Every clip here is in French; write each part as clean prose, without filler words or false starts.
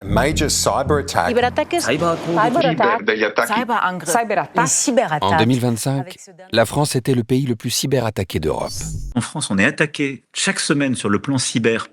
Major cyber attack. Cyberataques, Cyberattaques, cyberattaques. En 2025, la France était le pays le plus cyberattaqué d'Europe. En France, on est attaqué chaque semaine sur le plan cyber.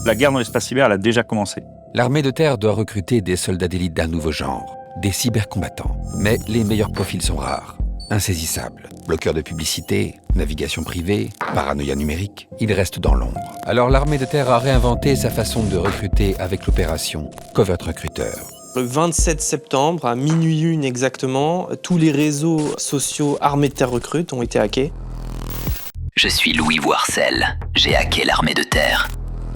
La guerre dans l'espace cyber, elle a déjà commencé. L'armée de terre doit recruter des soldats d'élite d'un nouveau genre, des cybercombattants. Mais les meilleurs profils sont rares, insaisissables. Bloqueurs de publicité, navigation privée, paranoïa numérique, ils restent dans l'ombre. Alors l'armée de terre a réinventé sa façon de recruter avec l'opération Covert Recruiter. Le 27 septembre, à minuit 1 exactement, tous les réseaux sociaux armée de terre recrute ont été hackés. Je suis Louis Voircel. J'ai hacké l'armée de terre.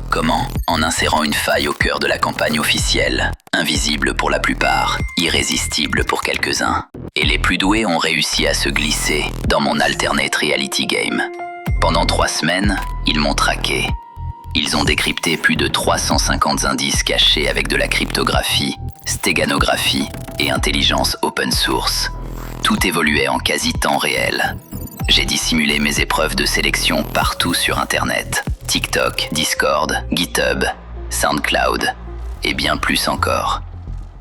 Comment ? En insérant une faille au cœur de la campagne officielle, invisible pour la plupart, irrésistible pour quelques-uns. Et les plus doués ont réussi à se glisser dans mon alternate reality game. Pendant 3 semaines, ils m'ont traqué. Ils ont décrypté plus de 350 indices cachés avec de la cryptographie, stéganographie et intelligence open source. Tout évoluait en quasi-temps réel. J'ai dissimulé mes épreuves de sélection partout sur Internet. TikTok, Discord, GitHub, SoundCloud et bien plus encore.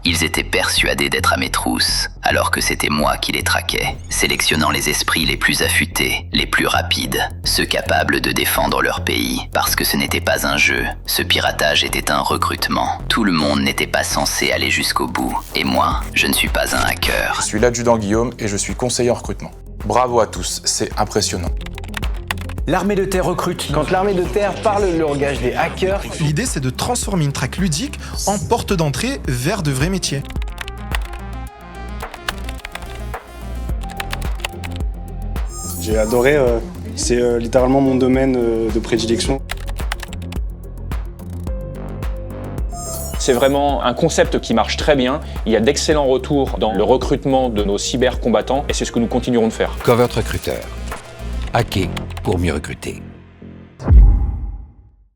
Ils étaient persuadés d'être à mes trousses, alors que c'était moi qui les traquais, sélectionnant les esprits les plus affûtés, les plus rapides, ceux capables de défendre leur pays. Parce que ce n'était pas un jeu, ce piratage était un recrutement. Tout le monde n'était pas censé aller jusqu'au bout. Et moi, je ne suis pas un hacker. Je suis l'adjudant Guillaume et je suis conseiller en recrutement. Bravo à tous, c'est impressionnant. L'armée de terre recrute. Quand l'armée de terre parle le langage des hackers, l'idée c'est de transformer une track ludique en porte d'entrée vers de vrais métiers. J'ai adoré, c'est littéralement mon domaine de prédilection. C'est vraiment un concept qui marche très bien. Il y a d'excellents retours dans le recrutement de nos cybercombattants et c'est ce que nous continuerons de faire. Covert Recruiter. Hacker pour mieux recruter.